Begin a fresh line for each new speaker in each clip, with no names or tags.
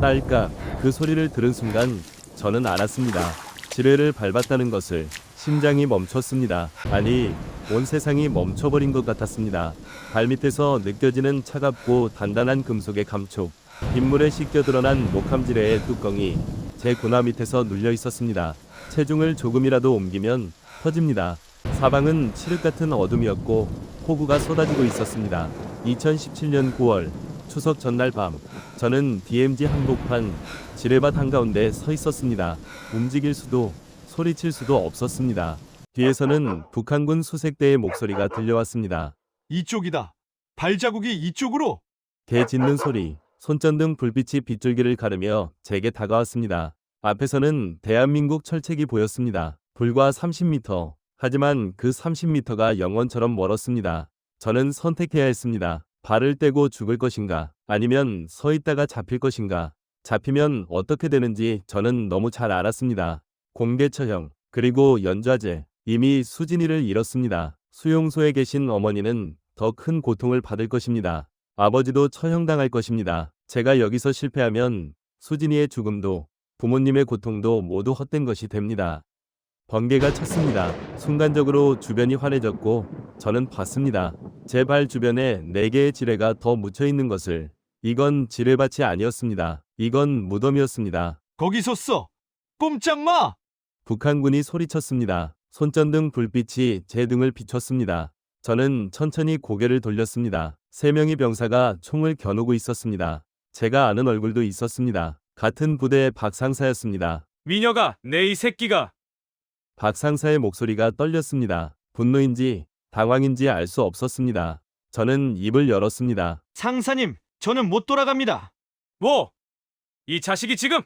딸까 그 소리를 들은 순간 저는 알았습니다. 지뢰를 밟았다는 것을. 심장이 멈췄습니다. 아니, 온 세상이 멈춰버린 것 같았습니다. 발밑에서 느껴지는 차갑고 단단한 금속의 감촉, 빗물에 씻겨 드러난 목함지뢰의 뚜껑이 제 고나 밑에서 눌려 있었습니다. 체중을 조금이라도 옮기면 터집니다. 사방은 칠흑 같은 어둠이었고 폭우가 쏟아지고 있었습니다. 2017년 9월 추석 전날 밤, 저는 DMZ 한복판 지뢰밭 한가운데 서 있었습니다. 움직일 수도 소리칠 수도 없었습니다. 뒤에서는 북한군 수색대의 목소리가 들려왔습니다.
이쪽이다. 발자국이 이쪽으로.
개 짖는 소리, 손전등 불빛이 빗줄기를 가르며 제게 다가왔습니다. 앞에서는 대한민국 철책이 보였습니다. 불과 30m. 하지만 그 30m가 영원처럼 멀었습니다. 저는 선택해야 했습니다. 발을 떼고 죽을 것인가, 아니면 서 있다가 잡힐 것인가. 잡히면 어떻게 되는지 저는 너무 잘 알았습니다. 공개 처형, 그리고 연좌제. 이미 수진이를 잃었습니다. 수용소에 계신 어머니는 더 큰 고통을 받을 것입니다. 아버지도 처형당할 것입니다. 제가 여기서 실패하면 수진이의 죽음도 부모님의 고통도 모두 헛된 것이 됩니다. 번개가 쳤습니다. 순간적으로 주변이 환해졌고 저는 봤습니다. 제 발 주변에 4개의 지뢰가 더 묻혀 있는 것을. 이건 지뢰밭이 아니었습니다. 이건 무덤이었습니다.
거기서 써. 꼼짝 마.
북한군이 소리쳤습니다. 손전등 불빛이 제 등을 비췄습니다. 저는 천천히 고개를 돌렸습니다. 3명의 병사가 총을 겨누고 있었습니다. 제가 아는 얼굴도 있었습니다. 같은 부대의 박상사였습니다.
미녀가 내 이 새끼가.
박상사의 목소리가 떨렸습니다. 분노인지 당황인지 알 수 없었습니다. 저는 입을 열었습니다.
상사님, 저는 못 돌아갑니다.
뭐? 이 자식이 지금?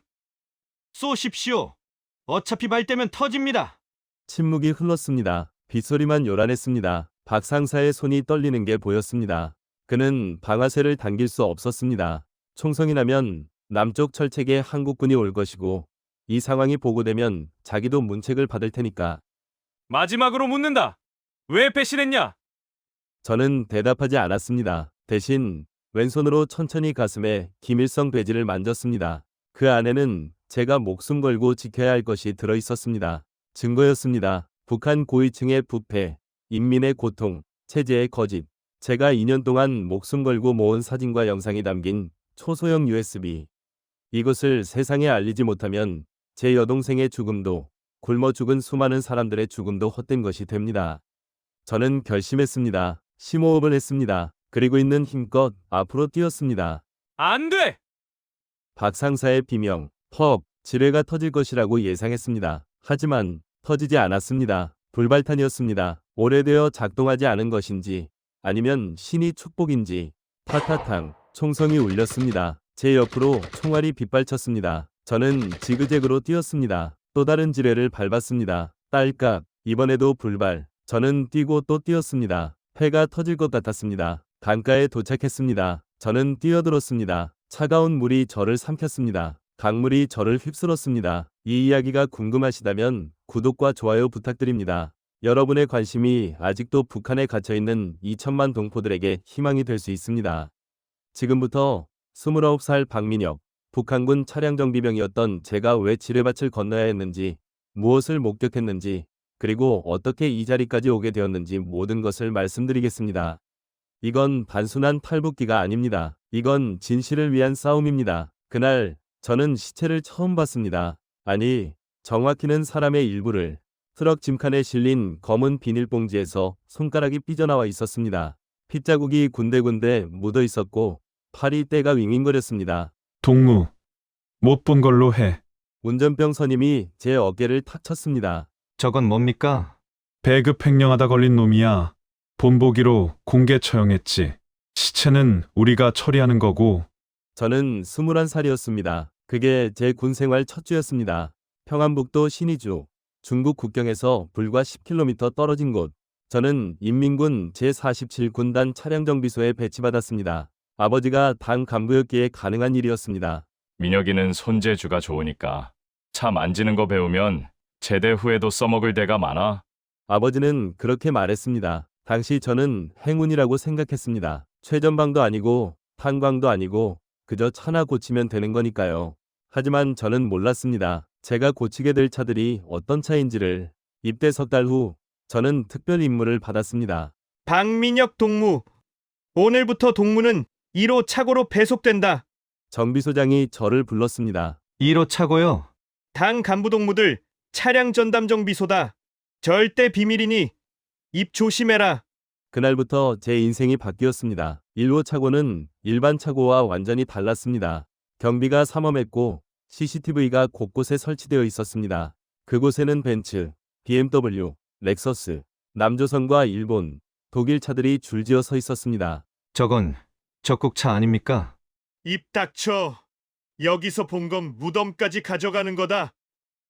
쏘십시오. 어차피 발 떼면 터집니다.
침묵이 흘렀습니다. 빗소리만 요란했습니다. 박상사의 손이 떨리는 게 보였습니다. 그는 방아쇠를 당길 수 없었습니다. 총성이 나면 남쪽 철책에 한국군이 올 것이고 이 상황이 보고되면 자기도 문책을 받을 테니까.
마지막으로 묻는다. 왜 배신했냐?
저는 대답하지 않았습니다. 대신 왼손으로 천천히 가슴에 김일성 배지를 만졌습니다. 그 안에는 제가 목숨 걸고 지켜야 할 것이 들어있었습니다. 증거였습니다. 북한 고위층의 부패, 인민의 고통, 체제의 거짓. 제가 2년 동안 목숨 걸고 모은 사진과 영상이 담긴 초소형 USB. 이것을 세상에 알리지 못하면 제 여동생의 죽음도, 굶어 죽은 수많은 사람들의 죽음도 헛된 것이 됩니다. 저는 결심했습니다. 심호흡을 했습니다. 그리고 있는 힘껏 앞으로 뛰었습니다.
안 돼!
박상사의 비명, 퍽, 지뢰가 터질 것이라고 예상했습니다. 하지만 터지지 않았습니다. 불발탄이었습니다. 오래되어 작동하지 않은 것인지 아니면 신이 축복인지 타타탕 총성이 울렸습니다. 제 옆으로 총알이 빗발쳤습니다. 저는 지그재그로 뛰었습니다. 또 다른 지뢰를 밟았습니다. 딸깍, 이번에도 불발. 저는 뛰고 또 뛰었습니다. 폐가 터질 것 같았습니다. 강가에 도착했습니다. 저는 뛰어들었습니다. 차가운 물이 저를 삼켰습니다. 강물이 저를 휩쓸었습니다. 이 이야기가 궁금하시다면 구독과 좋아요 부탁드립니다. 여러분의 관심이 아직도 북한에 갇혀있는 2천만 동포들에게 희망이 될 수 있습니다. 지금부터 29살 박민혁, 북한군 차량정비병이었던 제가 왜 지뢰밭을 건너야 했는지, 무엇을 목격했는지, 그리고 어떻게 이 자리까지 오게 되었는지 모든 것을 말씀드리겠습니다. 이건 단순한 탈북기가 아닙니다. 이건 진실을 위한 싸움입니다. 그날 저는 시체를 처음 봤습니다. 아니, 정확히는 사람의 일부를. 트럭 짐칸에 실린 검은 비닐봉지에서 손가락이 삐져나와 있었습니다. 핏자국이 군데군데 묻어 있었고 팔이 때가 윙윙거렸습니다.
동무, 못 본 걸로 해.
운전병 선임이 제 어깨를 탁 쳤습니다.
저건 뭡니까?
배급 횡령하다 걸린 놈이야. 본보기로 공개 처형했지. 시체는 우리가 처리하는 거고.
저는 21살이었습니다. 그게 제 군생활 첫 주였습니다. 평안북도 신의주, 중국 국경에서 불과 10km 떨어진 곳. 저는 인민군 제47군단 차량정비소에 배치받았습니다. 아버지가 당 간부였기에 가능한 일이었습니다.
민혁이는 손재주가 좋으니까 차 만지는 거 배우면 제대 후에도 써먹을 데가 많아.
아버지는 그렇게 말했습니다. 당시 저는 행운이라고 생각했습니다. 최전방도 아니고 탄광도 아니고 그저 차나 고치면 되는 거니까요. 하지만 저는 몰랐습니다. 제가 고치게 될 차들이 어떤 차인지를. 입대 석 달 후 저는 특별 임무를 받았습니다.
박민혁 동무. 오늘부터 동무는 1호 차고로 배속된다.
정비소장이 저를 불렀습니다.
1호 차고요. 당 간부 동무들 차량 전담 정비소다. 절대 비밀이니 입 조심해라.
그날부터 제 인생이 바뀌었습니다. 1호 차고는 일반 차고와 완전히 달랐습니다. 경비가 삼엄했고 CCTV가 곳곳에 설치되어 있었습니다. 그곳에는 벤츠, BMW, 렉서스, 남조선과 일본, 독일 차들이 줄지어 서 있었습니다.
저건 적국차 아닙니까? 입 닥쳐. 여기서 본 건 무덤까지 가져가는 거다.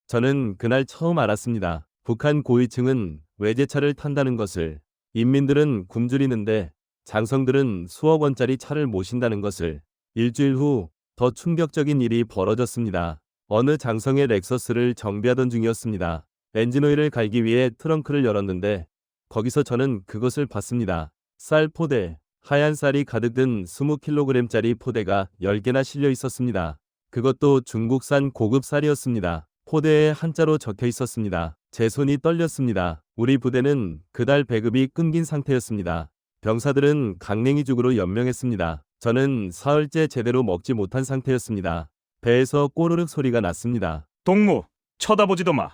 저는 그날 처음 알았습니다. 북한 고위층은 외제차를 탄다는 것을, 인민들은 굶주리는데 장성들은 수억 원짜리 차를 모신다는 것을. 일주일 후 더 충격적인 일이 벌어졌습니다. 어느 장성의 렉서스를 정비하던 중이었습니다. 엔진오일을 갈기 위해 트렁크를 열었는데 거기서 저는 그것을 봤습니다. 쌀 포대, 하얀 쌀이 가득 든 20kg짜리 포대가 10개나 실려 있었습니다. 그것도 중국산 고급 쌀이었습니다. 포대에 한자로 적혀 있었습니다. 제 손이 떨렸습니다. 우리 부대는 그달 배급이 끊긴 상태였습니다. 병사들은 강냉이죽으로 연명했습니다. 저는 사흘째 제대로 먹지 못한 상태였습니다. 배에서 꼬르륵 소리가 났습니다.
동무, 쳐다보지도 마.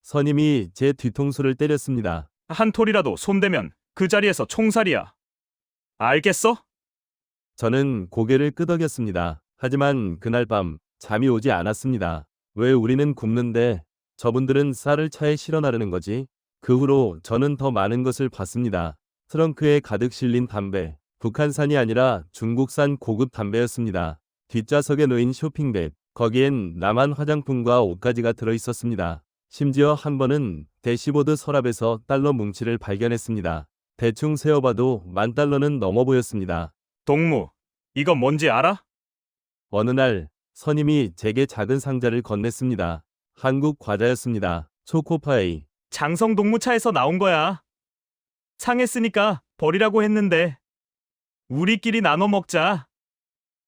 선임이 제 뒤통수를 때렸습니다.
한 톨이라도 손대면 그 자리에서 총살이야. 알겠어?
저는 고개를 끄덕였습니다. 하지만 그날 밤 잠이 오지 않았습니다. 왜 우리는 굶는데 저분들은 쌀을 차에 실어 나르는 거지? 그 후로 저는 더 많은 것을 봤습니다. 트렁크에 가득 실린 담배. 북한산이 아니라 중국산 고급 담배였습니다. 뒷좌석에 놓인 쇼핑백. 거기엔 남한 화장품과 옷가지가 들어 있었습니다. 심지어 한 번은 대시보드 서랍에서 달러 뭉치를 발견했습니다. 대충 세어봐도 10,000달러는 넘어 보였습니다.
동무, 이건 뭔지 알아?
어느 날 선임이 제게 작은 상자를 건넸습니다. 한국 과자였습니다. 초코파이.
장성 동무차에서 나온 거야. 상했으니까 버리라고 했는데 우리끼리 나눠 먹자.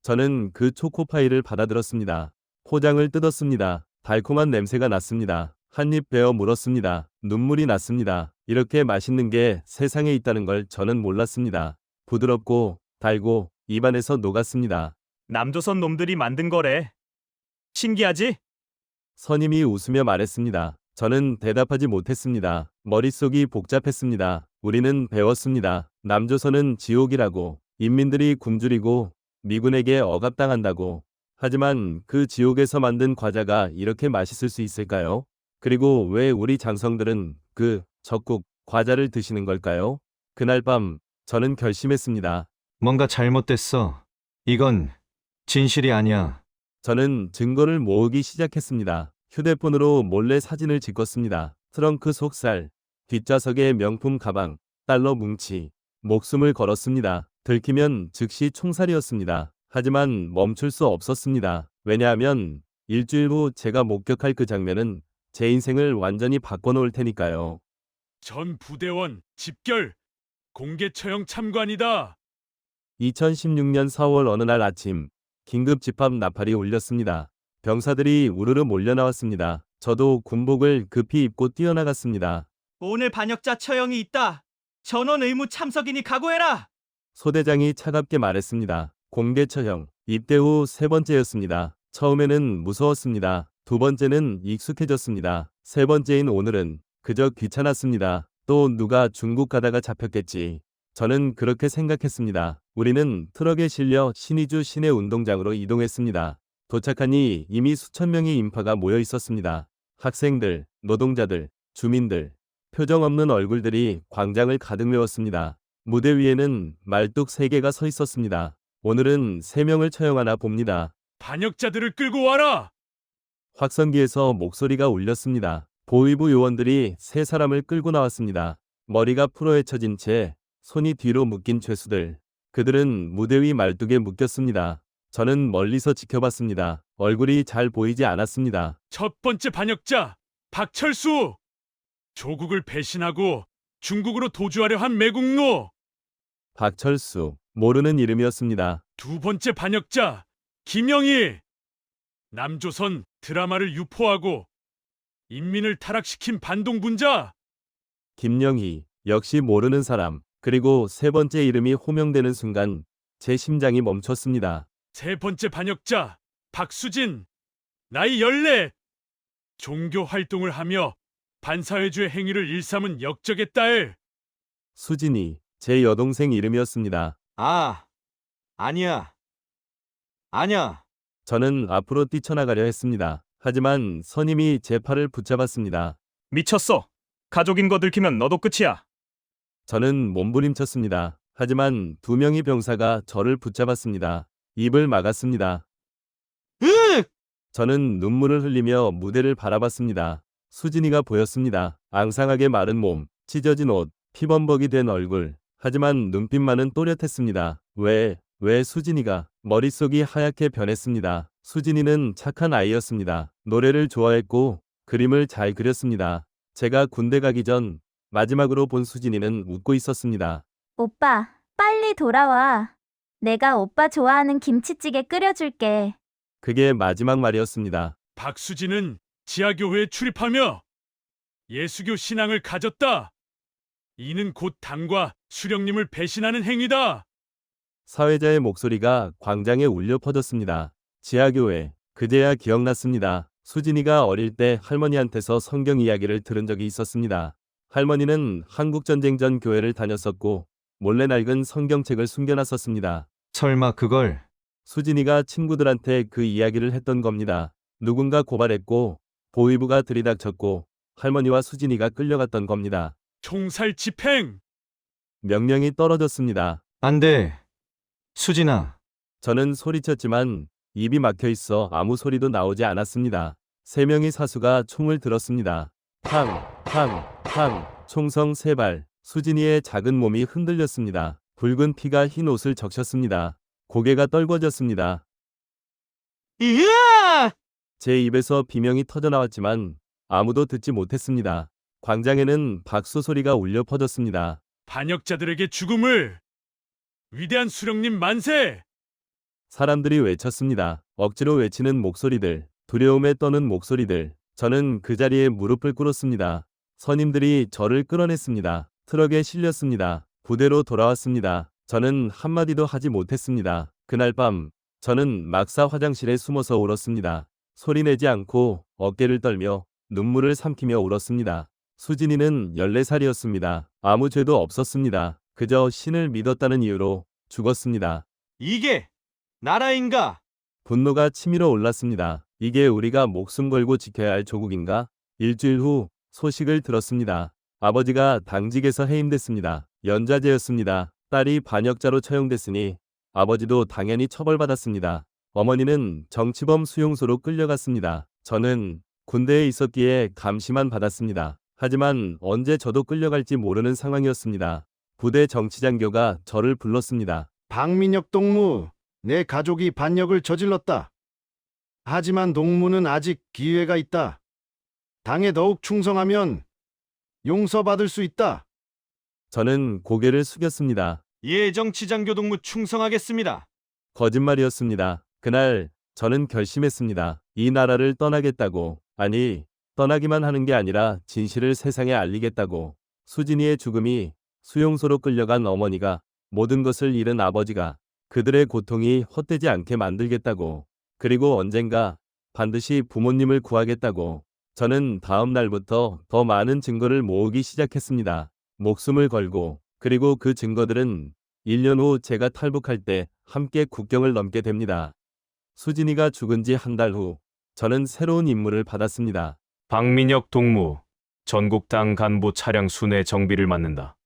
저는 그 초코파이를 받아들었습니다. 포장을 뜯었습니다. 달콤한 냄새가 났습니다. 한 입 베어 물었습니다. 눈물이 났습니다. 이렇게 맛있는 게 세상에 있다는 걸 저는 몰랐습니다. 부드럽고 달고 입안에서 녹았습니다.
남조선 놈들이 만든 거래. 신기하지?
선임이 웃으며 말했습니다. 저는 대답하지 못했습니다. 머릿속이 복잡했습니다. 우리는 배웠습니다. 남조선은 지옥이라고, 인민들이 굶주리고 미군에게 억압당한다고. 하지만 그 지옥에서 만든 과자가 이렇게 맛있을 수 있을까요? 그리고 왜 우리 장성들은 그 적국 과자를 드시는 걸까요? 그날 밤 저는 결심했습니다.
뭔가 잘못됐어. 이건 진실이 아니야.
저는 증거를 모으기 시작했습니다. 휴대폰으로 몰래 사진을 찍었습니다. 트렁크 속살, 뒷좌석에 명품 가방, 달러 뭉치. 목숨을 걸었습니다. 들키면 즉시 총살이었습니다. 하지만 멈출 수 없었습니다. 왜냐하면 일주일 후 제가 목격할 그 장면은 제 인생을 완전히 바꿔놓을 테니까요.
전 부대원 집결 공개 처형 참관이다.
2016년 4월 어느 날 아침 긴급 집합 나팔이 울렸습니다. 병사들이 우르르 몰려 나왔습니다. 저도 군복을 급히 입고 뛰어나갔습니다.
오늘 반역자 처형이 있다. 전원 의무 참석이니 각오해라.
소대장이 차갑게 말했습니다. 공개 처형. 입대 후 3번째였습니다. 처음에는 무서웠습니다. 2번째는 익숙해졌습니다. 3번째인 오늘은 그저 귀찮았습니다. 또 누가 중국 가다가 잡혔겠지. 저는 그렇게 생각했습니다. 우리는 트럭에 실려 신의주 시내 운동장으로 이동했습니다. 도착하니 이미 수천 명의 인파가 모여 있었습니다. 학생들, 노동자들, 주민들, 표정 없는 얼굴들이 광장을 가득 메웠습니다. 무대 위에는 말뚝 3개가 서 있었습니다. 오늘은 3명을 처형하나 봅니다.
반역자들을 끌고 와라.
확성기에서 목소리가 울렸습니다. 보위부 요원들이 3사람을 끌고 나왔습니다. 머리가 풀어헤쳐진 채 손이 뒤로 묶인 죄수들. 그들은 무대 위 말뚝에 묶였습니다. 저는 멀리서 지켜봤습니다. 얼굴이 잘 보이지 않았습니다.
첫 번째 반역자 박철수. 조국을 배신하고 중국으로 도주하려 한 매국노.
박철수. 모르는 이름이었습니다.
두 번째 반역자 김영희. 남조선 드라마를 유포하고 인민을 타락시킨 반동분자.
김영희, 역시 모르는 사람. 그리고 세 번째 이름이 호명되는 순간 제 심장이 멈췄습니다.
세 번째 반역자 박수진. 나이 14. 종교 활동을 하며 반사회주의 행위를 일삼은 역적의 딸.
수진이 제 여동생 이름이었습니다.
아, 아니야. 아냐.
저는 앞으로 뛰쳐나가려 했습니다. 하지만 선임이 제 팔을 붙잡았습니다.
미쳤어. 가족인 거 들키면 너도 끝이야.
저는 몸부림쳤습니다. 하지만 두 명의 병사가 저를 붙잡았습니다. 입을 막았습니다. 저는 눈물을 흘리며 무대를 바라봤습니다. 수진이가 보였습니다. 앙상하게 마른 몸, 찢어진 옷, 피범벅이 된 얼굴. 하지만 눈빛만은 또렷했습니다. 왜 수진이가? 머릿속이 하얗게 변했습니다. 수진이는 착한 아이였습니다. 노래를 좋아했고 그림을 잘 그렸습니다. 제가 군대 가기 전 마지막으로 본 수진이는 웃고 있었습니다.
오빠, 빨리 돌아와. 내가 오빠 좋아하는 김치찌개 끓여줄게.
그게 마지막 말이었습니다.
박수진은 지하교회에 출입하며 예수교 신앙을 가졌다. 이는 곧 당과 수령님을 배신하는 행위다.
사회자의 목소리가 광장에 울려 퍼졌습니다. 지하교회, 그제야 기억났습니다. 수진이가 어릴 때 할머니한테서 성경 이야기를 들은 적이 있었습니다. 할머니는 한국전쟁 전 교회를 다녔었고 몰래 낡은 성경책을 숨겨놨었습니다.
설마 그걸
수진이가 친구들한테 그 이야기를 했던 겁니다. 누군가 고발했고 보위부가 들이닥쳤고 할머니와 수진이가 끌려갔던 겁니다.
총살 집행.
명령이 떨어졌습니다.
안 돼. 수진아.
저는 소리쳤지만 입이 막혀 있어 아무 소리도 나오지 않았습니다. 세 명의 사수가 총을 들었습니다. 탕, 총성 세 발. 수진이의 작은 몸이 흔들렸습니다. 붉은 피가 흰 옷을 적셨습니다. 고개가 떨궈졌습니다. 제 입에서 비명이 터져나왔지만 아무도 듣지 못했습니다. 광장에는 박수 소리가 울려 퍼졌습니다.
반역자들에게 죽음을. 위대한 수령님 만세.
사람들이 외쳤습니다. 억지로 외치는 목소리들, 두려움에 떠는 목소리들. 저는 그 자리에 무릎을 꿇었습니다. 선임들이 저를 끌어냈습니다. 트럭에 실렸습니다. 부대로 돌아왔습니다. 저는 한마디도 하지 못했습니다. 그날 밤 저는 막사 화장실에 숨어서 울었습니다. 소리내지 않고 어깨를 떨며 눈물을 삼키며 울었습니다. 수진이는 14살이었습니다. 아무 죄도 없었습니다. 그저 신을 믿었다는 이유로 죽었습니다.
이게 나라인가?
분노가 치밀어 올랐습니다. 이게 우리가 목숨 걸고 지켜야 할 조국인가? 일주일 후 소식을 들었습니다. 아버지가 당직에서 해임됐습니다. 연좌제였습니다. 딸이 반역자로 처형됐으니 아버지도 당연히 처벌받았습니다. 어머니는 정치범 수용소로 끌려갔습니다. 저는 군대에 있었기에 감시만 받았습니다. 하지만 언제 저도 끌려갈지 모르는 상황이었습니다. 부대 정치장교가 저를 불렀습니다.
박민혁 동무, 내 가족이 반역을 저질렀다. 하지만 동무는 아직 기회가 있다. 당에 더욱 충성하면 용서받을 수 있다.
저는 고개를 숙였습니다.
예, 정치장교 동무 충성하겠습니다.
거짓말이었습니다. 그날 저는 결심했습니다. 이 나라를 떠나겠다고. 아니, 떠나기만 하는 게 아니라 진실을 세상에 알리겠다고. 수진이의 죽음이, 수용소로 끌려간 어머니가, 모든 것을 잃은 아버지가, 그들의 고통이 헛되지 않게 만들겠다고. 그리고 언젠가 반드시 부모님을 구하겠다고. 저는 다음 날부터 더 많은 증거를 모으기 시작했습니다. 목숨을 걸고. 그리고 그 증거들은 1년 후 제가 탈북할 때 함께 국경을 넘게 됩니다. 수진이가 죽은 지 한 달 후 저는 새로운 임무를 받았습니다.
박민혁 동무, 전국당 간부 차량 순회 정비를 맡는다.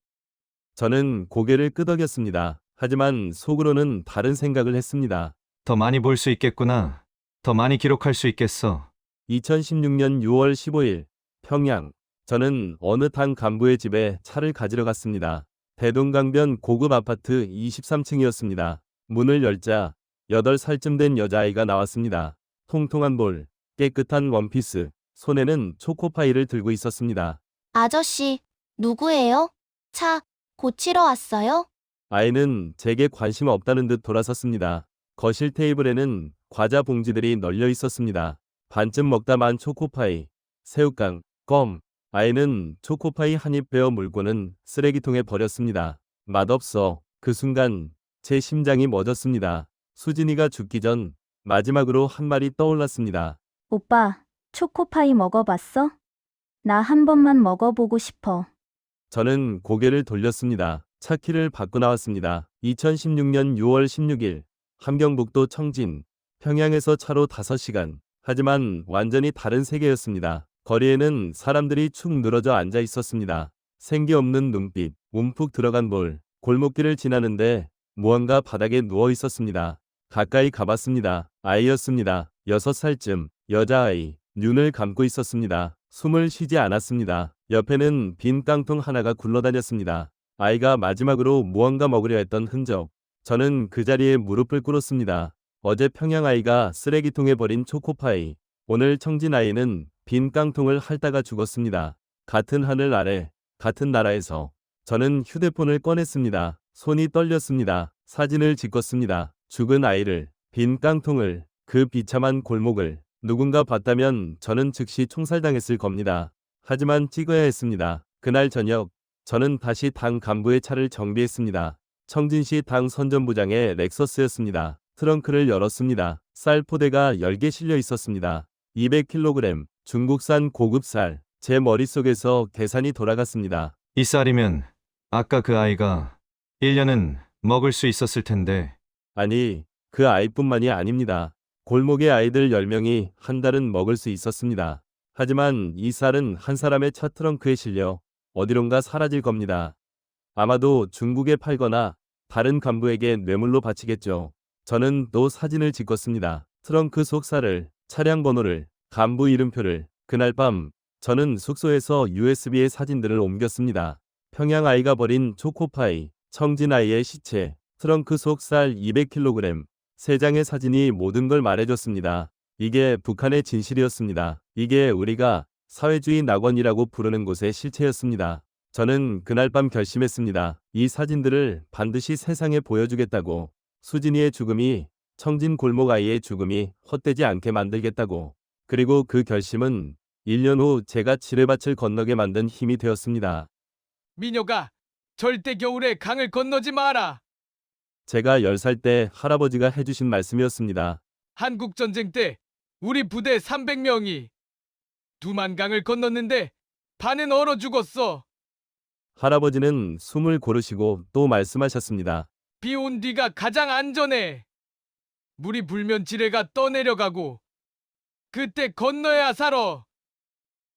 저는 고개를 끄덕였습니다. 하지만 속으로는 다른 생각을 했습니다.
더 많이 볼 수 있겠구나. 더 많이 기록할 수 있겠어.
2016년 6월 15일 평양. 저는 어느 당 간부의 집에 차를 가지러 갔습니다. 대동강변 고급 아파트 23층이었습니다. 문을 열자 8살쯤 된 여자아이가 나왔습니다. 통통한 볼, 깨끗한 원피스, 손에는 초코파이를 들고 있었습니다.
아저씨, 누구예요? 차 고치러 왔어요?
아이는 제게 관심 없다는 듯 돌아섰습니다. 거실 테이블에는 과자 봉지들이 널려 있었습니다. 반쯤 먹다 만 초코파이, 새우깡, 껌. 아이는 초코파이 한 입 베어 물고는 쓰레기통에 버렸습니다. 맛없어. 그 순간 제 심장이 멎었습니다. 수진이가 죽기 전 마지막으로 한 말이 떠올랐습니다.
오빠, 초코파이 먹어봤어? 나 한 번만 먹어보고 싶어.
저는 고개를 돌렸습니다. 차 키를 바꿔 나왔습니다. 2016년 6월 16일 함경북도 청진, 평양에서 차로 5시간. 하지만 완전히 다른 세계였습니다. 거리에는 사람들이 축 늘어져 앉아 있었습니다. 생기 없는 눈빛, 움푹 들어간 볼, 골목길을 지나는데 무언가 바닥에 누워 있었습니다. 가까이 가봤습니다. 아이였습니다. 6살쯤, 여자아이, 눈을 감고 있었습니다. 숨을 쉬지 않았습니다. 옆에는 빈 깡통 하나가 굴러다녔습니다. 아이가 마지막으로 무언가 먹으려 했던 흔적. 저는 그 자리에 무릎을 꿇었습니다. 어제 평양 아이가 쓰레기통에 버린 초코파이, 오늘 청진 아이는 빈 깡통을 핥다가 죽었습니다. 같은 하늘 아래, 같은 나라에서. 저는 휴대폰을 꺼냈습니다. 손이 떨렸습니다. 사진을 찍었습니다. 죽은 아이를, 빈 깡통을, 그 비참한 골목을. 누군가 봤다면 저는 즉시 총살당했을 겁니다. 하지만 찍어야 했습니다. 그날 저녁, 저는 다시 당 간부의 차를 정비했습니다. 청진시 당 선전부장의 렉서스였습니다. 트렁크를 열었습니다. 쌀 포대가 10개 실려 있었습니다. 200kg, 중국산 고급 쌀. 제 머릿속에서 계산이 돌아갔습니다.
이 쌀이면 아까 그 아이가 1년은 먹을 수 있었을 텐데.
아니, 그 아이뿐만이 아닙니다. 골목의 아이들 10명이 한 달은 먹을 수 있었습니다. 하지만 이 쌀은 한 사람의 차 트렁크에 실려 어디론가 사라질 겁니다. 아마도 중국에 팔거나 다른 간부에게 뇌물로 바치겠죠. 저는 또 사진을 찍었습니다. 트렁크 속 쌀을, 차량 번호를, 간부 이름표를. 그날 밤 저는 숙소에서 USB의 사진들을 옮겼습니다. 평양 아이가 버린 초코파이, 청진 아이의 시체, 트렁크 속 쌀 200kg, 3장의 사진이 모든 걸 말해줬습니다. 이게 북한의 진실이었습니다. 이게 우리가 사회주의 낙원이라고 부르는 곳의 실체였습니다. 저는 그날 밤 결심했습니다. 이 사진들을 반드시 세상에 보여주겠다고. 수진이의 죽음이, 청진 골목 아이의 죽음이 헛되지 않게 만들겠다고. 그리고 그 결심은 1년 후 제가 지뢰밭을 건너게 만든 힘이 되었습니다.
미녀가 절대 겨울에 강을 건너지 마라.
제가 10살 때 할아버지가 해주신 말씀이었습니다.
한국 전쟁 때 우리 부대 300명이 두만강을 건넜는데 반은 얼어 죽었어.
할아버지는 숨을 고르시고 또 말씀하셨습니다.
비 온 뒤가 가장 안전해. 물이 불면 지뢰가 떠내려가고 그때 건너야 살아.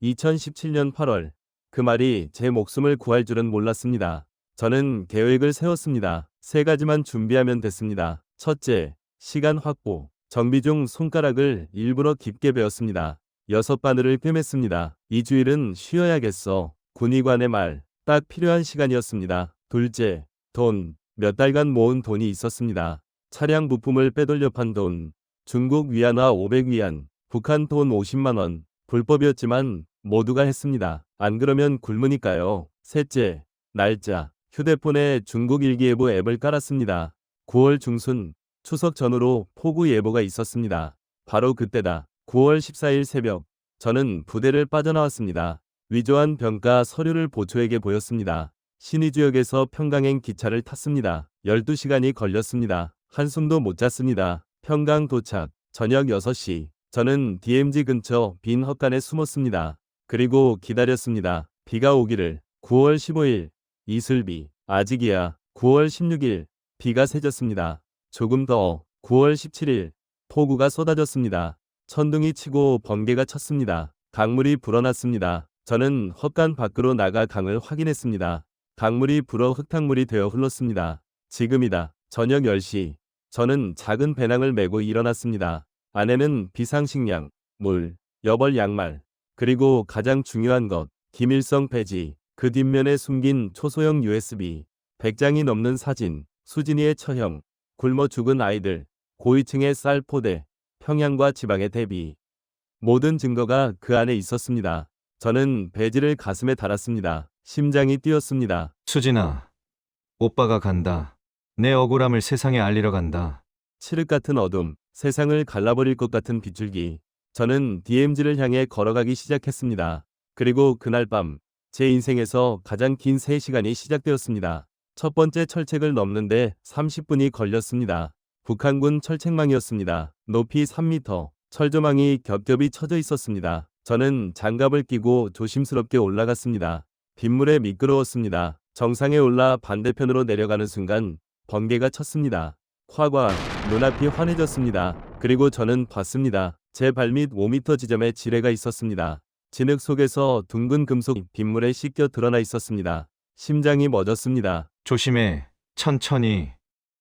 2017년 8월, 그 말이 제 목숨을 구할 줄은 몰랐습니다. 저는 계획을 세웠습니다. 3가지만 준비하면 됐습니다. 첫째, 시간 확보. 정비 중 손가락을 일부러 깊게 베었습니다. 6바늘을 꿰맸습니다. 2주일은 쉬어야겠어. 군의관의 말, 딱 필요한 시간이었습니다. 둘째, 돈. 몇 달간 모은 돈이 있었습니다. 차량 부품을 빼돌려 판 돈, 중국 위안화 500위안, 북한 돈 50만 원. 불법이었지만 모두가 했습니다. 안 그러면 굶으니까요. 셋째, 날짜. 휴대폰에 중국 일기예보 앱을 깔았습니다. 9월 중순, 추석 전후로 폭우 예보가 있었습니다. 바로 그때다. 9월 14일 새벽, 저는 부대를 빠져나왔습니다. 위조한 병가 서류를 보초에게 보였습니다. 신의주역에서 평강행 기차를 탔습니다. 12시간이 걸렸습니다. 한숨도 못 잤습니다. 평강 도착, 저녁 6시. 저는 DMZ 근처 빈 헛간에 숨었습니다. 그리고 기다렸습니다. 비가 오기를. 9월 15일, 이슬비. 아직이야. 9월 16일, 비가 새졌습니다. 조금 더. 9월 17일, 폭우가 쏟아졌습니다. 천둥이 치고 번개가 쳤습니다. 강물이 불어났습니다. 저는 헛간 밖으로 나가 강을 확인했습니다. 강물이 불어 흙탕물이 되어 흘렀습니다. 지금이다. 저녁 10시. 저는 작은 배낭을 메고 일어났습니다. 안에는 비상식량, 물, 여벌 양말, 그리고 가장 중요한 것, 기밀성 배지, 그 뒷면에 숨긴 초소형 USB, 100장이 넘는 사진, 수진이의 처형, 굶어 죽은 아이들, 고위층의 쌀 포대, 평양과 지방의 대비. 모든 증거가 그 안에 있었습니다. 저는 배지를 가슴에 달았습니다. 심장이 뛰었습니다.
수진아, 오빠가 간다. 내 억울함을 세상에 알리러 간다.
칠흑 같은 어둠, 세상을 갈라버릴 것 같은 빗줄기. 저는 DMZ를 향해 걸어가기 시작했습니다. 그리고 그날 밤, 제 인생에서 가장 긴 3시간이 시작되었습니다. 첫 번째 철책을 넘는데 30분이 걸렸습니다. 북한군 철책망이었습니다. 높이 3m, 철조망이 겹겹이 쳐져 있었습니다. 저는 장갑을 끼고 조심스럽게 올라갔습니다. 빗물에 미끄러웠습니다. 정상에 올라 반대편으로 내려가는 순간 번개가 쳤습니다. 화과, 눈앞이 환해졌습니다. 그리고 저는 봤습니다. 제 발밑 5m 지점에 지뢰가 있었습니다. 진흙 속에서 둥근 금속 빗물에 씻겨 드러나 있었습니다. 심장이 멎었습니다.
조심해. 천천히.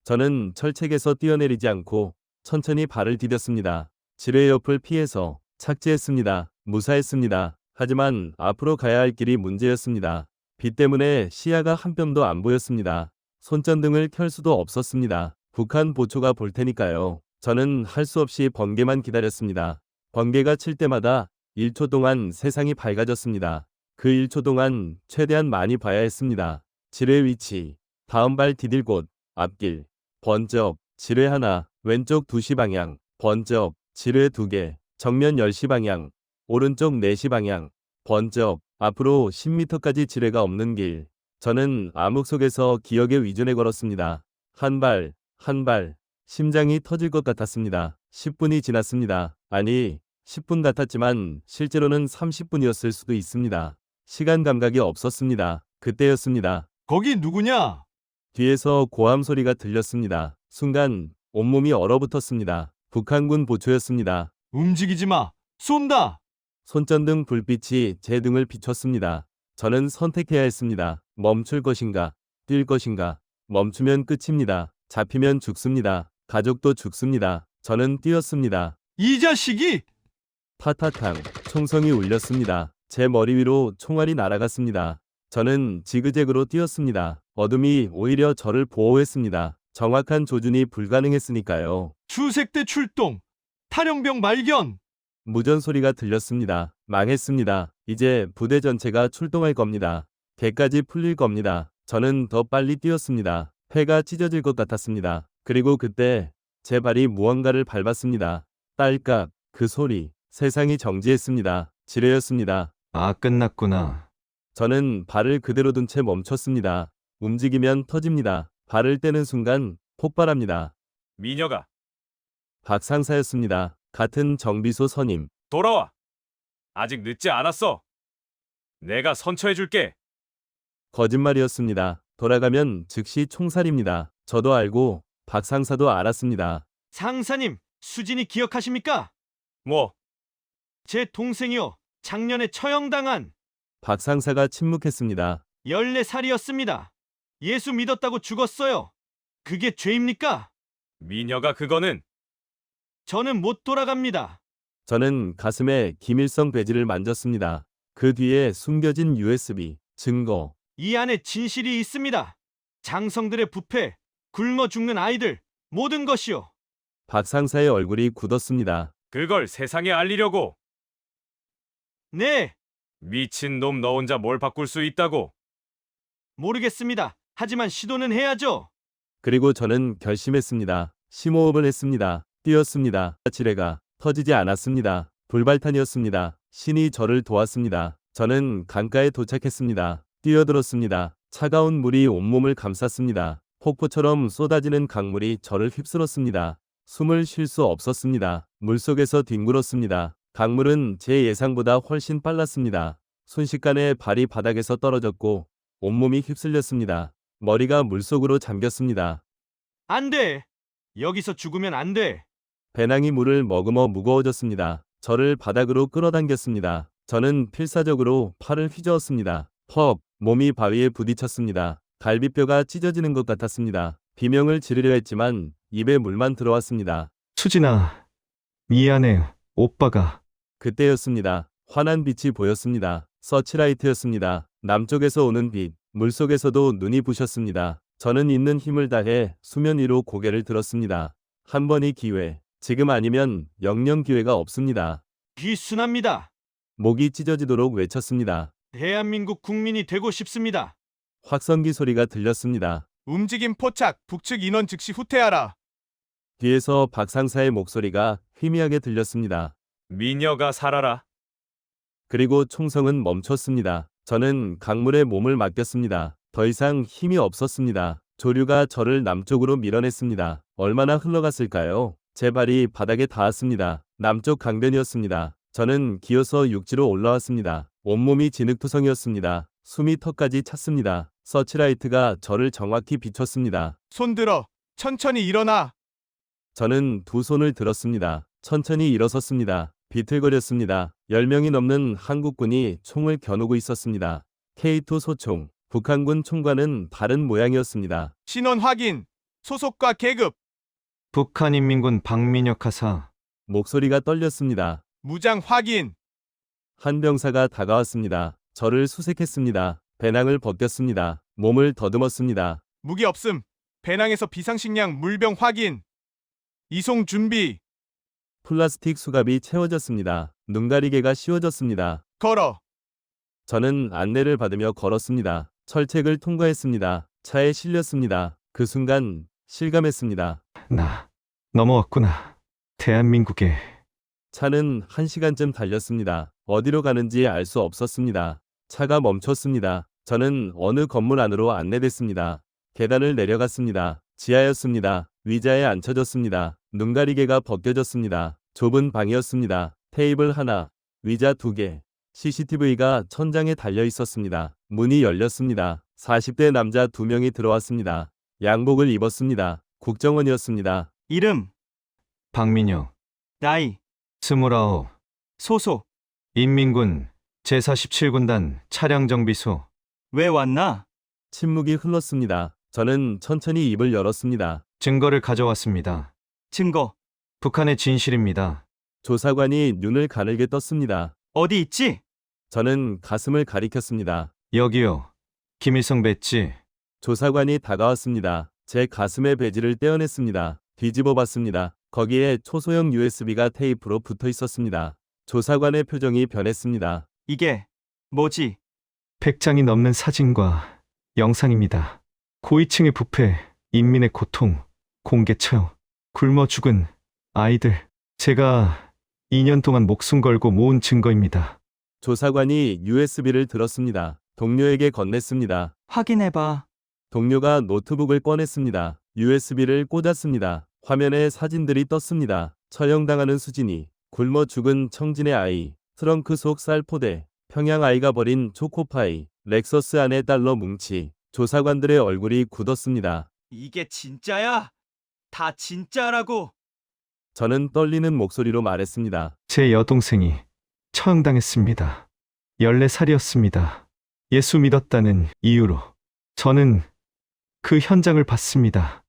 저는 철책에서 뛰어내리지 않고 천천히 발을 디뎠습니다. 지뢰 옆을 피해서 착지했습니다. 무사했습니다. 하지만 앞으로 가야 할 길이 문제였습니다. 비 때문에 시야가 한 뼘도 안 보였습니다. 손전등을 켤 수도 없었습니다. 북한 보초가 볼 테니까요. 저는 할 수 없이 번개만 기다렸습니다. 번개가 칠 때마다 1초 동안 세상이 밝아졌습니다. 그 1초 동안 최대한 많이 봐야 했습니다. 지뢰 위치, 다음 발 디딜 곳, 앞길, 번쩍, 지뢰 하나, 왼쪽 2시 방향, 번쩍, 지뢰 2개, 정면 10시 방향, 오른쪽 4시 방향, 번쩍, 앞으로 10m까지 지뢰가 없는 길. 저는 암흑 속에서 기억에 의존해 걸었습니다. 한 발, 한 발, 심장이 터질 것 같았습니다. 10분이 지났습니다. 아니, 10분 같았지만 실제로는 30분이었을 수도 있습니다. 시간 감각이 없었습니다. 그때였습니다.
거기 누구냐?
뒤에서 고함 소리가 들렸습니다. 순간 온몸이 얼어붙었습니다. 북한군 보초였습니다.
움직이지 마. 쏜다.
손전등 불빛이 제 등을 비췄습니다. 저는 선택해야 했습니다. 멈출 것인가, 뛸 것인가. 멈추면 끝입니다. 잡히면 죽습니다. 가족도 죽습니다. 저는 뛰었습니다.
이 자식이!
타타탕, 총성이 울렸습니다. 제 머리 위로 총알이 날아갔습니다. 저는 지그재그로 뛰었습니다. 어둠이 오히려 저를 보호했습니다. 정확한 조준이 불가능했으니까요.
추색대 출동. 탈영병 발견.
무전 소리가 들렸습니다. 망했습니다. 이제 부대 전체가 출동할 겁니다. 개까지 풀릴 겁니다. 저는 더 빨리 뛰었습니다. 폐가 찢어질 것 같았습니다. 그리고 그때 제 발이 무언가를 밟았습니다. 딸깍, 그 소리. 세상이 정지했습니다. 지뢰였습니다.
아, 끝났구나.
저는 발을 그대로 둔 채 멈췄습니다. 움직이면 터집니다. 발을 떼는 순간 폭발합니다.
미녀가
박상사였습니다. 같은 정비소 선임.
돌아와. 아직 늦지 않았어. 내가 선처해줄게.
거짓말이었습니다. 돌아가면 즉시 총살입니다. 저도 알고 박상사도 알았습니다.
상사님, 수진이 기억하십니까?
뭐,
제 동생이요. 작년에 처형당한
박상사가 침묵했습니다.
14살이었습니다. 예수 믿었다고 죽었어요. 그게 죄입니까?
미녀가 그거는
저는 못 돌아갑니다.
저는 가슴에 김일성 배지를 만졌습니다. 그 뒤에 숨겨진 USB, 증거.
이 안에 진실이 있습니다. 장성들의 부패, 굶어 죽는 아이들, 모든 것이요.
박상사의 얼굴이 굳었습니다.
그걸 세상에 알리려고.
네,
미친 놈 너 혼자 뭘 바꿀 수 있다고.
모르겠습니다. 하지만 시도는 해야죠.
그리고 저는 결심했습니다. 심호흡을 했습니다. 뛰었습니다. 지뢰가 터지지 않았습니다. 불발탄이었습니다. 신이 저를 도왔습니다. 저는 강가에 도착했습니다. 뛰어들었습니다. 차가운 물이 온몸을 감쌌습니다. 폭포처럼 쏟아지는 강물이 저를 휩쓸었습니다. 숨을 쉴 수 없었습니다. 물속에서 뒹굴었습니다. 강물은 제 예상보다 훨씬 빨랐습니다. 순식간에 발이 바닥에서 떨어졌고 온몸이 휩쓸렸습니다. 머리가 물속으로 잠겼습니다.
안 돼. 여기서 죽으면 안 돼.
배낭이 물을 머금어 무거워졌습니다. 저를 바닥으로 끌어당겼습니다. 저는 필사적으로 팔을 휘저었습니다. 퍽, 몸이 바위에 부딪혔습니다. 갈비뼈가 찢어지는 것 같았습니다. 비명을 지르려 했지만 입에 물만 들어왔습니다.
수진아, 미안해. 오빠가.
그때였습니다. 환한 빛이 보였습니다. 서치라이트였습니다. 남쪽에서 오는 빛, 물속에서도 눈이 부셨습니다. 저는 있는 힘을 다해 수면 위로 고개를 들었습니다. 한 번이 기회, 지금 아니면 영영 기회가 없습니다.
귀순합니다.
목이 찢어지도록 외쳤습니다.
대한민국 국민이 되고 싶습니다.
확성기 소리가 들렸습니다.
움직임 포착, 북측 인원 즉시 후퇴하라.
뒤에서 박 상사의 목소리가 희미하게 들렸습니다.
미녀가 살아라.
그리고 총성은 멈췄습니다. 저는 강물에 몸을 맡겼습니다. 더 이상 힘이 없었습니다. 조류가 저를 남쪽으로 밀어냈습니다. 얼마나 흘러갔을까요? 제 발이 바닥에 닿았습니다. 남쪽 강변이었습니다. 저는 기어서 육지로 올라왔습니다. 온몸이 진흙투성이었습니다. 숨이 턱까지 찼습니다. 서치라이트가 저를 정확히 비췄습니다.
손 들어. 천천히 일어나.
저는 두 손을 들었습니다. 천천히 일어섰습니다. 비틀거렸습니다. 10명이 넘는 한국군이 총을 겨누고 있었습니다. K2 소총, 북한군 총과는 다른 모양이었습니다.
신원 확인. 소속과 계급.
북한인민군 박민혁 하사.
목소리가 떨렸습니다.
무장 확인.
한 병사가 다가왔습니다. 저를 수색했습니다. 배낭을 벗겼습니다. 몸을 더듬었습니다.
무기 없음. 배낭에서 비상식량 물병 확인. 이송 준비.
플라스틱 수갑이 채워졌습니다. 눈가리개가 씌워졌습니다.
걸어.
저는 안내를 받으며 걸었습니다. 철책을 통과했습니다. 차에 실렸습니다. 그 순간 실감했습니다.
나 넘어왔구나. 대한민국에.
차는 1시간쯤 달렸습니다. 어디로 가는지 알 수 없었습니다. 차가 멈췄습니다. 저는 어느 건물 안으로 안내됐습니다. 계단을 내려갔습니다. 지하였습니다. 의자에 앉혀졌습니다. 눈가리개가 벗겨졌습니다. 좁은 방이었습니다. 테이블 하나, 의자 2개, CCTV가 천장에 달려 있었습니다. 문이 열렸습니다. 40대 남자 2명이 들어왔습니다. 양복을 입었습니다. 국정원이었습니다.
이름,
박민혁.
나이,
29.
소속,
인민군 제47군단 차량정비소.
왜 왔나?
침묵이 흘렀습니다. 저는 천천히 입을 열었습니다.
증거를 가져왔습니다.
증거,
북한의 진실입니다.
조사관이 눈을 가늘게 떴습니다.
어디 있지?
저는 가슴을 가리켰습니다.
여기요. 김일성 배지.
조사관이 다가왔습니다. 제 가슴의 배지를 떼어냈습니다. 뒤집어 봤습니다. 거기에 초소형 USB가 테이프로 붙어 있었습니다. 조사관의 표정이 변했습니다.
이게 뭐지?
100장이 넘는 사진과 영상입니다. 고위층의 부패, 인민의 고통, 공개 처형, 굶어 죽은 아이들. 제가 2년 동안 목숨 걸고 모은 증거입니다.
조사관이 USB를 들었습니다. 동료에게 건넸습니다.
확인해봐.
동료가 노트북을 꺼냈습니다. USB를 꽂았습니다. 화면에 사진들이 떴습니다. 처형당하는 수진이, 굶어 죽은 청진의 아이, 트렁크 속 쌀포대, 평양 아이가 버린 초코파이, 렉서스 안에 달러 뭉치. 조사관들의 얼굴이 굳었습니다.
이게 진짜야? 다 진짜라고?
저는 떨리는 목소리로 말했습니다.
제 여동생이 처형당했습니다. 14살이었습니다. 예수 믿었다는 이유로. 저는 그 현장을 봤습니다.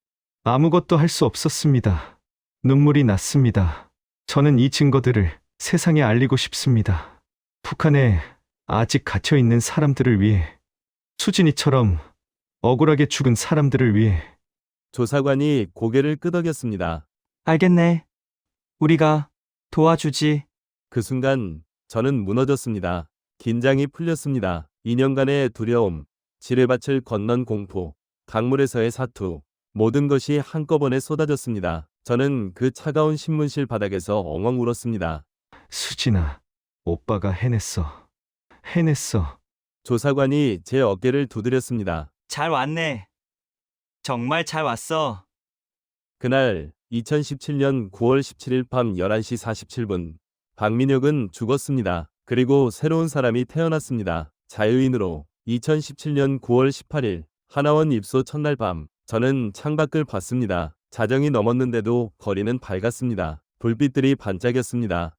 아무것도 할 수 없었습니다. 눈물이 났습니다. 저는 이 증거들을 세상에 알리고 싶습니다. 북한에 아직 갇혀 있는 사람들을 위해, 수진이처럼 억울하게 죽은 사람들을 위해.
조사관이 고개를 끄덕였습니다.
알겠네. 우리가 도와주지.
그 순간 저는 무너졌습니다. 긴장이 풀렸습니다. 2년간의 두려움, 지뢰밭을 건넌 공포, 강물에서의 사투, 모든 것이 한꺼번에 쏟아졌습니다. 저는 그 차가운 신문실 바닥에서 엉엉 울었습니다.
수진아, 오빠가 해냈어. 해냈어.
조사관이 제 어깨를 두드렸습니다.
잘 왔네. 정말 잘 왔어.
그날 2017년 9월 17일 밤 11시 47분 박민혁은 죽었습니다. 그리고 새로운 사람이 태어났습니다. 자유인으로. 2017년 9월 18일 하나원 입소 첫날 밤 저는 창밖을 봤습니다. 자정이 넘었는데도 거리는 밝았습니다. 불빛들이 반짝였습니다.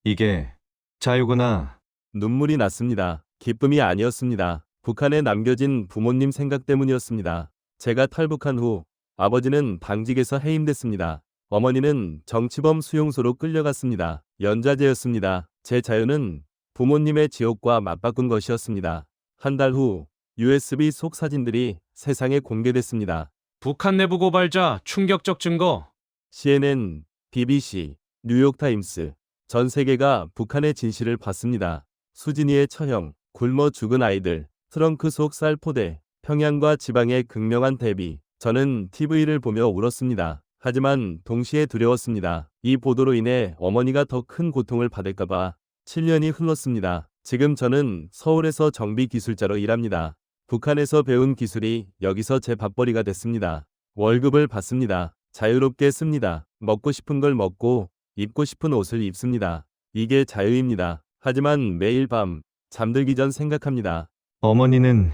이게 자유구나.
눈물이 났습니다. 기쁨이 아니었습니다. 북한에 남겨진 부모님 생각 때문이었습니다. 제가 탈북한 후 아버지는 당직에서 해임됐습니다. 어머니는 정치범 수용소로 끌려갔습니다. 연좌제였습니다. 제 자유는 부모님의 지옥과 맞바꾼 것이었습니다. 한 달 후 USB 속 사진들이 세상에 공개됐습니다.
북한 내부 고발자 충격적 증거.
CNN, BBC, 뉴욕타임스, 전 세계가 북한의 진실을 봤습니다. 수진이의 처형, 굶어 죽은 아이들, 트렁크 속 쌀포대, 평양과 지방의 극명한 대비. 저는 TV를 보며 울었습니다. 하지만 동시에 두려웠습니다. 이 보도로 인해 어머니가 더 큰 고통을 받을까봐. 7년이 흘렀습니다. 지금 저는 서울에서 정비 기술자로 일합니다. 북한에서 배운 기술이 여기서 제 밥벌이가 됐습니다. 월급을 받습니다. 자유롭게 씁니다. 먹고 싶은 걸 먹고 입고 싶은 옷을 입습니다. 이게 자유입니다. 하지만 매일 밤 잠들기 전 생각합니다.
어머니는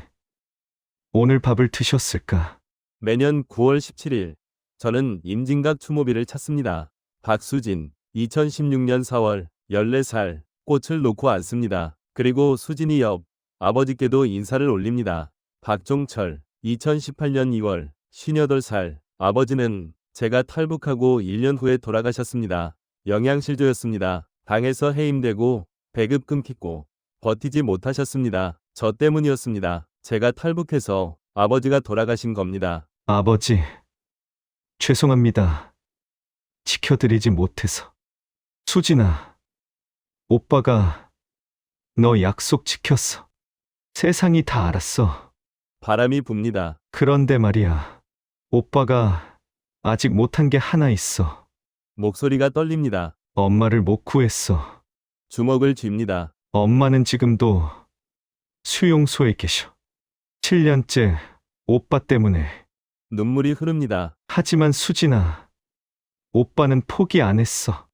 오늘 밥을 드셨을까?
매년 9월 17일 저는 임진각 추모비를 찾습니다. 박수진 2016년 4월 14살 꽃을 놓고 앉습니다. 그리고 수진이 옆 아버지께도 인사를 올립니다. 박종철 2018년 2월 58살 아버지는 제가 탈북하고 1년 후에 돌아가셨습니다. 영양실조였습니다. 당에서 해임되고 배급 끊기고 버티지 못하셨습니다. 저 때문이었습니다. 제가 탈북해서 아버지가 돌아가신 겁니다.
아버지, 죄송합니다. 지켜드리지 못해서. 수진아, 오빠가 너 약속 지켰어. 세상이 다 알았어.
바람이 붑니다.
그런데 말이야, 오빠가 아직 못한 게 하나 있어.
목소리가 떨립니다.
엄마를 못 구했어.
주먹을 쥡니다.
엄마는 지금도 수용소에 계셔. 7년째 오빠 때문에.
눈물이 흐릅니다.
하지만 수진아, 오빠는 포기 안 했어.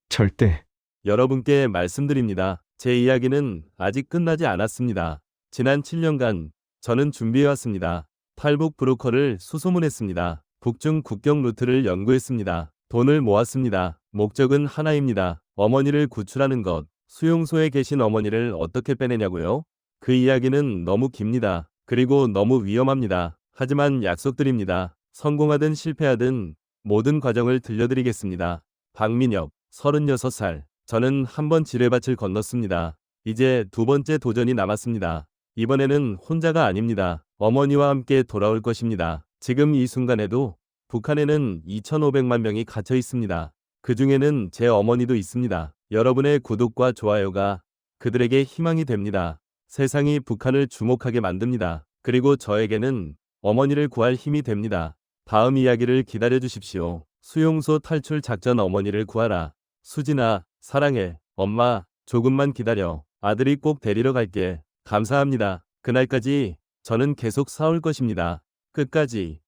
절대.
여러분께 말씀드립니다. 제 이야기는 아직 끝나지 않았습니다. 지난 7년간 저는 준비해왔습니다. 탈북 브로커를 수소문했습니다. 북중 국경 루트를 연구했습니다. 돈을 모았습니다. 목적은 하나입니다. 어머니를 구출하는 것. 수용소에 계신 어머니를 어떻게 빼내냐고요? 그 이야기는 너무 깁니다. 그리고 너무 위험합니다. 하지만 약속드립니다. 성공하든 실패하든 모든 과정을 들려드리겠습니다. 박민혁, 36살. 저는 한 번 지뢰밭을 건넜습니다. 이제 두 번째 도전이 남았습니다. 이번에는 혼자가 아닙니다. 어머니와 함께 돌아올 것입니다. 지금 이 순간에도 북한에는 2,500만 명이 갇혀 있습니다. 그 중에는 제 어머니도 있습니다. 여러분의 구독과 좋아요가 그들에게 희망이 됩니다. 세상이 북한을 주목하게 만듭니다. 그리고 저에게는 어머니를 구할 힘이 됩니다. 다음 이야기를 기다려 주십시오. 수용소 탈출 작전 어머니를 구하라. 수진아, 사랑해. 엄마, 조금만 기다려. 아들이 꼭 데리러 갈게. 감사합니다. 그날까지 저는 계속 싸울 것입니다. 끝까지.